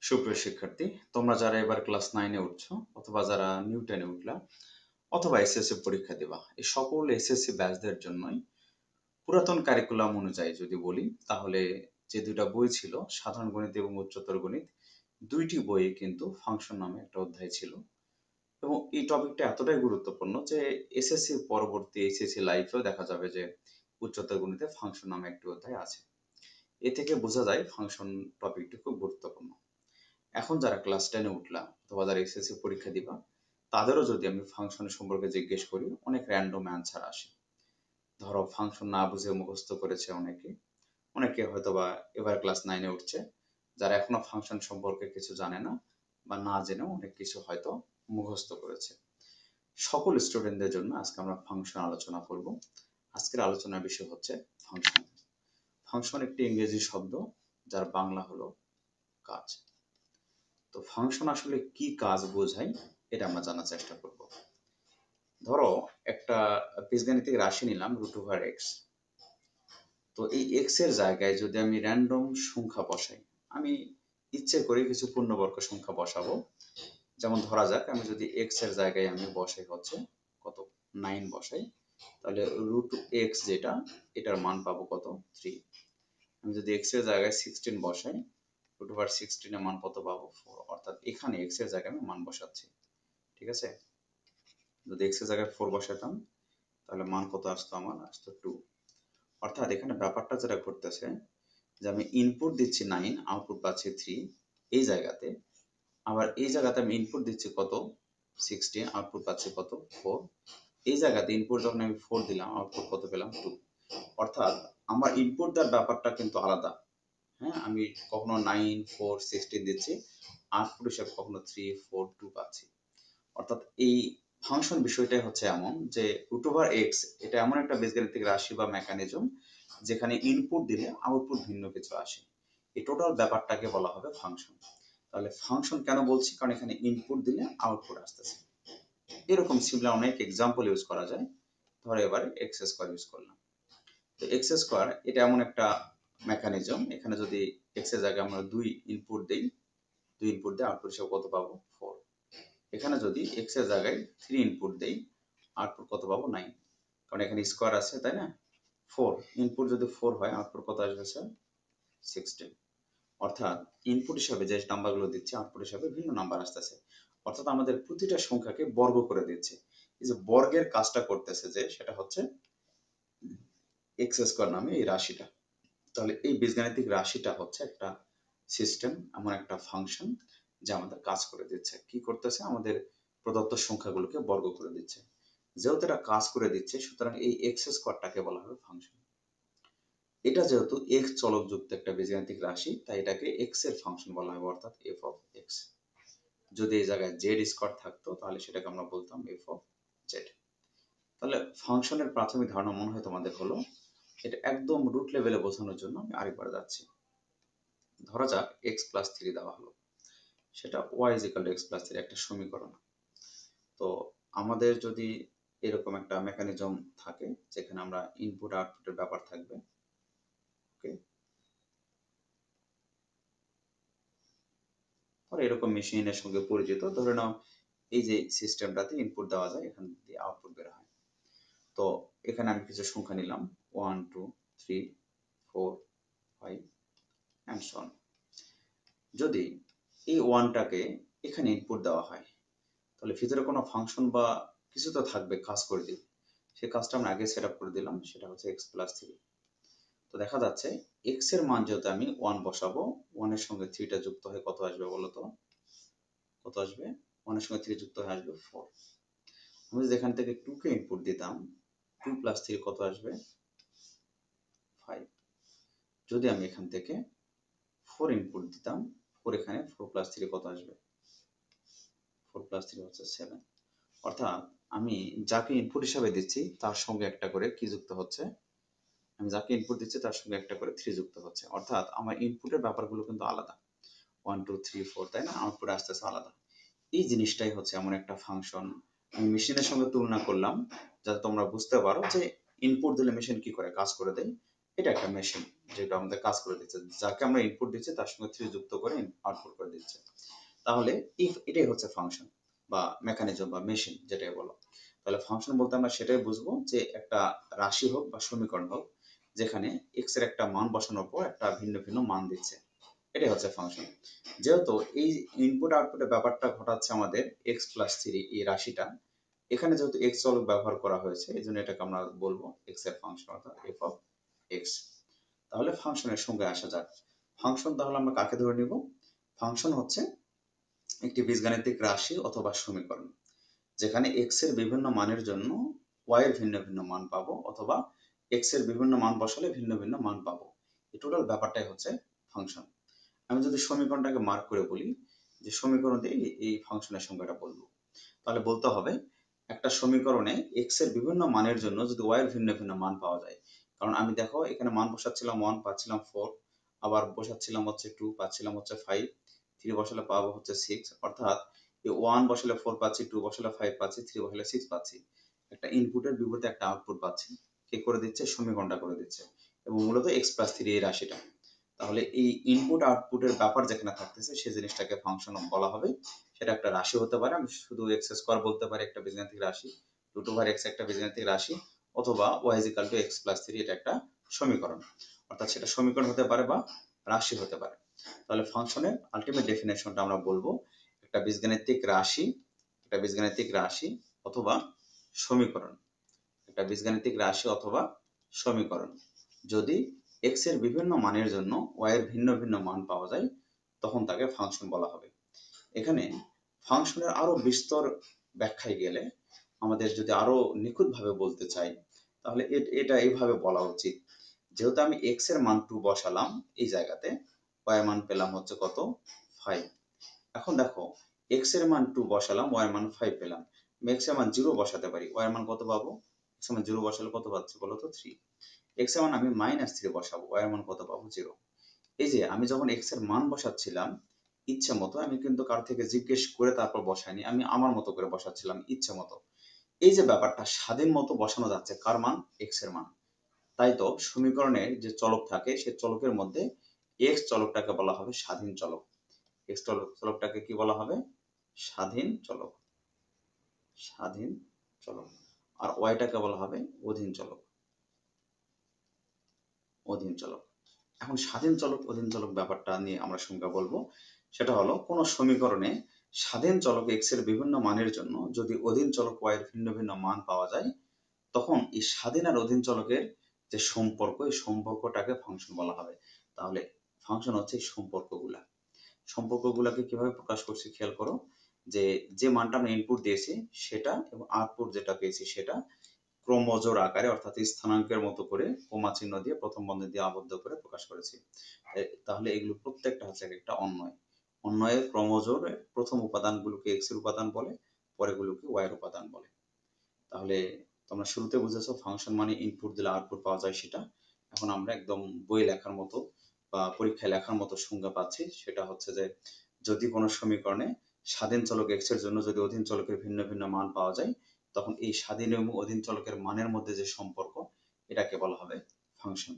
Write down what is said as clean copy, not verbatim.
সুপ্রিয় শিক্ষার্থী, তোমরা যারা এবার ক্লাস 9-এ উঠছো অথবা যারা নিউ 10-এ উঠলা অথবা এসএসসি পরীক্ষা দিবা, এই সকল এসএসসি ব্যাচদের জন্যই পুরাতন কারিকুলাম অনুযায়ী যদি বলি তাহলে যে দুইটা বই ছিল, সাধারণ গণিত এবং উচ্চতর গণিত, দুইটি বইয়ে কিন্তু ফাংশন নামে একটা অধ্যায় ছিল। এবং এই টপিকটা এতটাই গুরুত্বপূর্ণ যে এসএসসি পরবর্তী এসএসসি লাইফেও দেখা যাবে যে উচ্চতর গণিতে ফাংশন নামে একটি অধ্যায় আছে। এ থেকে বোঝা যায় ফাংশন টপিকটি খুব গুরুত্বপূর্ণ। এখন যারা ক্লাস 10-এ উঠলা অথবা যারা এসএসসি পরীক্ষা দিবা, তাদেরও যদি আমি ফাংশন সম্পর্কে জিজ্ঞেস করি, অনেক র্যান্ডম অ্যান্সার আসে। ধরো ফাংশন না বুঝে মুখস্থ করেছে অনেকে, অনেকে হয়তোবা এবার ক্লাস 9-এ উঠছে, যারা এখনো ফাংশন সম্পর্কে কিছু জানে না বা না জেনেও অনেক কিছু হয়তো মুখস্থ করেছে। সকল স্টুডেন্টদের জন্য আজকে আমরা ফাংশন আলোচনা করব। আজকের আলোচনার বিষয় হচ্ছে ফাংশন। ফাংশন একটি ইংরেজি শব্দ যার বাংলা হলো কাজ। তো ফাংশন আসলে কি কাজ বোঝায় এটা আমরা জানার চেষ্টা করব। ধরো একটা বীজগাণিতিক রাশি নিলাম √x। তো এই x এর জায়গায় যদি আমি র্যান্ডম সংখ্যা বসাই, আমি ইচ্ছে করে কিছু পূর্ণবর্গ সংখ্যা বসাবো। যেমন ধরা যাক আমি যদি x এর জায়গায় আমি বসাই হচ্ছে কত 9 বসাই, তাহলে √x যেটা, এটার মান পাবো কত 3। আমি যদি x এর জায়গায় 16 বসাই, √16 এর মান কত পাবো 4। অর্থাৎ এখানে x এর জায়গায় আমি মান বসাচ্ছি, ঠিক আছে। যদি x এর জায়গায় 4 বসাতাম তাহলে মান কত আসতো, আমার আসতো 2। অর্থাৎ এখানে ব্যাপারটা যেটা ঘটতেছে যে আমি ইনপুট দিচ্ছি 9, আউটপুট পাচ্ছি 3 এই জায়গাতে। আবার এই জায়গাতে আমি ইনপুট দিচ্ছি কত 16, আউটপুট পাচ্ছি কত 4। এই জায়গাতে ইনপুট যখন আমি 4 দিলাম, আউটপুট কত পেলাম 2। অর্থাৎ আমার ইনপুট দেওয়ার ব্যাপারটা কিন্তু আলাদা। হ্যাঁ, আমি কখনো 9, 4, 16 দিচ্ছি, আউটপুট হিসাবে কখনো 3, 4, 2 পাচ্ছি। অর্থাৎ এই ফাংশন বিষয়টাই হচ্ছে এমন যে √x এটা এমন একটা বীজগাণিতিক রাশি বা মেকানিজম যেখানে ইনপুট দিলে আউটপুট ভিন্ন কিছু আসে। এই টোটাল ব্যাপারটাকে বলা হবে ফাংশন। তাহলে ফাংশন কেন বলছি, কারণ এখানে ইনপুট দিলে আউটপুট আসতেছে। এরকম সিমিলার অনেক এক্সাম্পল ইউজ করা যায়। ধরো এবারে এক্স স্কোয়ার ইউজ করলাম। তো এক্স স্কোয়ার এটা এমন একটা মেকানিজম, এখানে যদি এক্স এর জায়গায় আমরা 2 ইনপুট দিই, 2 ইনপুট দিয়ে আউটপুট হিসেবে কত পাবো 4। এখানে যদি x এর জায়গায় 3 ইনপুট দেই, আউটপুট কত পাবো 9। কারণ এখানে স্কোয়ার আছে, তাই না। 4 ইনপুট যদি 4 হয়, আউটপুট কত আসবে স্যার 16। অর্থাৎ ইনপুট হিসাবে যে নাম্বারগুলো দিচ্ছে, আউটপুট হিসাবে ভিন্ন নাম্বার আসতেছে। অর্থাৎ আমাদের প্রতিটা সংখ্যাকে বর্গ করে দিচ্ছে। এই যে বর্গের কাজটা করতেছে যে, সেটা হচ্ছে এক্স স্কোয়ার নামে এই রাশিটা। তাহলে এই বীজগাণিতিক রাশিটা হচ্ছে একটা সিস্টেম, এমন একটা ফাংশন যা আমাদের কাজ করে দিচ্ছে। কি করতেছে, আমাদের প্রদত্ত সংখ্যাগুলোকে বর্গ করে দিচ্ছে। যেহেতু এটা কাজ করে দিচ্ছে, সুতরাং এই এক্স স্কোয়ারটাকে বলা হবে ফাংশন। এটা যেহেতু এক্স চলক যুক্ত একটা বীজগাণিতিক রাশি, তাই এটাকে এক্স এর ফাংশন বলা হবে, অর্থাৎ এফ অফ এক্স। যদি এই জায়গায় জেড স্কোয়ার থাকতো তাহলে সেটাকে আমরা বলতাম এফ অফ জেড। তাহলে ফাংশনের প্রাথমিক ধারণা মনে হয় তোমাদের হলো। এটা একদম রুট লেভেলে বোঝানোর জন্য আমি আরেকবার যাচ্ছি। ধরা যাক x প্লাস 3 দেওয়া হলো, সেটা y x প্লাস 3 একটা সমীকরণ। তো আমাদের যদি এরকম একটা মেকানিজম থাকে যেখানে আমরা ইনপুট আউটপুটের ব্যাপার থাকবে, ওকে, আর এরকম মেশিনের সঙ্গে পরিচিত, ধরে নাও এই যে সিস্টেমটাতে ইনপুট দেওয়া যায়, এখান দিয়ে আউটপুট বের হয়। তো এখানে আমি কিছু সংখ্যা নিলাম 1, 2, 3, 4, 5 অ্যান্ড সো অন। যদি এই ওয়ানটাকে এখানে ইনপুট দেওয়া হয়, তাহলে ভিতরে কোনো ফাংশন বা কিছু তো থাকবে, কাজ করে দিবে। সেই কাজটা আমরা আগে সেট আপ করে দিলাম, সেটা হচ্ছে x প্লাস 3। তো দেখা যাচ্ছে x এর মান যেহেতু আমি 1 বসাবো, 1 এর সঙ্গে 3টা যুক্ত হয়ে কত আসবে বলো তো, কত আসবে, 1 এর সঙ্গে 3 যুক্ত হয়ে আসবে 4। আমি যদি এখান থেকে 2 কে ইনপুট দিতাম, 2 প্লাস 3 কত আসবে 5। যদি আমি এখান থেকে 4 ইনপুট দিতাম, 4 এখানে 4 প্লাস 3 কত আসবে, 4 প্লাস 3 হচ্ছে 7। অর্থাৎ আমি যাকে ইনপুট হিসাবে দিচ্ছি তার সঙ্গে একটা করে কি যুক্ত হচ্ছে, আমি যাকে ইনপুট দিচ্ছি তার সঙ্গে একটা করে 3 যুক্ত হচ্ছে। অর্থাৎ আমার ইনপুটের ব্যাপারগুলো কিন্তু আলাদা, 1, 2, 3, 4, তাই না, আউটপুট আসতেছে আলাদা। এই জিনিসটাই হচ্ছে এমন একটা ফাংশন। আমি মেশিনের সঙ্গে তুলনা করলাম যাতে তোমরা বুঝতে পারো যে ইনপুট দিলে মেশিন কি করে কাজ করে দেয়। এটা একটা মেশিন, যেটা আমাদের কাজ করে দিচ্ছে, যাকে আমরা ইনপুট দিচ্ছি তার সঙ্গে 3 যুক্ত করে আউটপুট করে দিচ্ছে। তাহলে ইফ এটাই হচ্ছে ফাংশন বা মেকানিজম বা মেশিন যেটাই বলো। তাহলে ফাংশন বলতে আমরা সেটাই বুঝবো যে একটা রাশি হোক বা সমীকরণ হোক, যেখানে এক্স এর একটা মান বসানোর পর একটা ভিন্ন ভিন্ন মান দিচ্ছে, এটাই হচ্ছে ফাংশন। যেহেতু এই ইনপুট আউটপুটের ব্যাপারটা ঘটাচ্ছে আমাদের এক্স প্লাস থ্রি এই রাশিটা, এখানে যেহেতু এক্স চলক ব্যবহার করা হয়েছে এই জন্য এটাকে আমরা বলবো এক্স এর ফাংশন অর্থাৎ এফ অফ এক্স। তাহলে ফাংশনের সঙ্গে আসা যাক। ফাংশন তাহলে আমরা কাকে ধরে নিব? ফাংশন হচ্ছে একটি বীজগাণিতিক রাশি অথবা সমীকরণ, যেখানে এক্স এর বিভিন্ন মানের জন্য ওয়াই এর ভিন্ন ভিন্ন মান পাবো, অথবা এক্স এর বিভিন্ন মান বসালে ভিন্ন ভিন্ন মান পাবো। এই টোটাল ব্যাপারটাই হচ্ছে ফাংশন। আমি যদি সমীকরণটাকে মার্ক করে বলি যে সমীকরণ দিয়ে এই ফাংশনের সংজ্ঞাটা বলবো, তাহলে বলতে হবে একটা সমীকরণে এক্স এর বিভিন্ন মানের জন্য যদি ওয়াই এর ভিন্ন ভিন্ন মান পাওয়া যায়, কারণ আমি দেখো এখানে মান বসাচ্ছিলাম 1 পাচ্ছিলাম 4, আবার বসাচ্ছিলাম হচ্ছে 2 পাচ্ছিলাম হচ্ছে 5, 3 বসালে পাবো হচ্ছে 6, অর্থাৎ এই 1 বসালে 4 পাচ্ছি, 2 বসালে 5 পাচ্ছি, 3 বসালে 6 পাচ্ছি। একটা ইনপুটের বিপরীতে একটা আউটপুট পাচ্ছি, কে করে দিচ্ছে? সমীকরণটা করে দিচ্ছে, এবং মূলত এক্স প্লাস থ্রি এই রাশিটা। তাহলে এই ইনপুট আউটপুটের ব্যাপার যেখানে থাকতেছে সেই জিনিসটাকে ফাংশন বলা হবে। সেটা একটা রাশি হতে পারে, আমি শুধু এক্স স্কোয়ার বলতে পারি একটা বীজগাণিতিক রাশি, রুট ওভার এক্স একটা বীজগাণিতিক রাশি, অথবা y is equal to x plus three এটা একটা সমীকরণ। অর্থাৎ সেটা সমীকরণ হতে পারে বা রাশি হতে পারে। তাহলে ফাংশনের আলটিমেট ডেফিনেশনটা আমরা বলবো একটা বীজগাণিতিক রাশি, একটা বীজগাণিতিক রাশি অথবা সমীকরণ, একটা বীজগাণিতিক রাশি অথবা সমীকরণ যদি এক্স এর বিভিন্ন মানের জন্য ওয়াই এর ভিন্ন ভিন্ন মান পাওয়া যায়, তখন তাকে ফাংশন বলা হবে। এখানে ফাংশনের আরো বিস্তর ব্যাখ্যায় গেলে, আমাদের যদি আরো নিখুঁতভাবে বলতে চাই, তাহলে এটা এইভাবে বলা উচিত। যেহেতু আমি এক্স এর মান 2 বসালাম এই জায়গাতে, ওয়াই এর মান পেলাম হচ্ছে কত? 5। এখন দেখো এক্স এর মান 2 বসালাম, ওয়াই এর মান 5 পেলাম, আমি এক্স এর মান 0 বসাতে পারি, ওয়াই এর মান কত পাবো? এক্স এর মান 0 বসালে কত পাচ্ছি বলো তো? 3। এক্স এর মান আমি -3 বসাবো, ওয়াই এর মান কত পাবো? 0। এই যে আমি যখন এক্স এর মান বসাচ্ছিলাম ইচ্ছে মতো, আমি কিন্তু কার থেকে জিজ্ঞেস করে তারপর বসাইনি, আমি আমার মতো করে বসাচ্ছিলাম ইচ্ছে মতো। এই যে ব্যাপারটা স্বাধীন মতো বসানো যাচ্ছে, কার মান? এক্স এর মান। তাই তো সমীকরণের যে চলক থাকে সেই চলকের মধ্যে এক্স চলকটাকে বলা হবে স্বাধীন চলক। এক্স চলকটাকে কি বলা হবে? স্বাধীন চলক, স্বাধীন চলক। আর ওয়াইটাকে বলা হবে অধীন চলক, অধীন চলক। এখন স্বাধীন চলক অধীন চলক ব্যাপারটা নিয়ে আমরা সংজ্ঞা বলবো। সেটা হলো কোন সমীকরণে স্বাধীন চলক এক্স এর বিভিন্ন মানের জন্য যদি অধীন চলক ওয়াই এর ভিন্ন ভিন্ন মান পাওয়া যায়, তখন এই স্বাধীন আর অধীন চলকের যে সম্পর্ক, এই সম্পর্কটাকে ফাংশন বলা হবে। তাহলে ফাংশন হচ্ছে এই সম্পর্কগুলা। সম্পর্কগুলাকে কিভাবে প্রকাশ করছি খেয়াল করো, যে যে মানটা আমরা ইনপুট দিয়েছি সেটা এবং আউটপুট যেটা পেয়েছি সেটা ক্রমজোড় আকারে অর্থাৎ স্থানাঙ্কের মতো করে কমা চিহ্ন দিয়ে প্রথম বন্ধনী দিয়ে আবদ্ধ করে প্রকাশ করেছি। তাহলে এগুলো প্রত্যেকটা হচ্ছে একটা অন্বয়। অন্বয়ের ক্রমজোড় প্রথম উপাদানগুলোকে এক্স এর উপাদান বলে, পরেগুলোকে ওয়াই এর উপাদান বলে। তাহলে তোমরা শুরুতে বুঝেছো ফাংশন মানে ইনপুট দিলে আউটপুট পাওয়া যায় সেটা। এখন আমরা একদম বই লেখার মতো বা পরীক্ষায় লেখার মতো সংজ্ঞা পাচ্ছি, সেটা হচ্ছে যে যদি কোনো সমীকরণে স্বাধীন চলক এক্স এর জন্য যদি অধীন চলকের ভিন্ন ভিন্ন মান পাওয়া যায়, তখন এই স্বাধীন এবং অধীন চলকের মানের মধ্যে যে সম্পর্ক, এটাকে বলা হবে ফাংশন।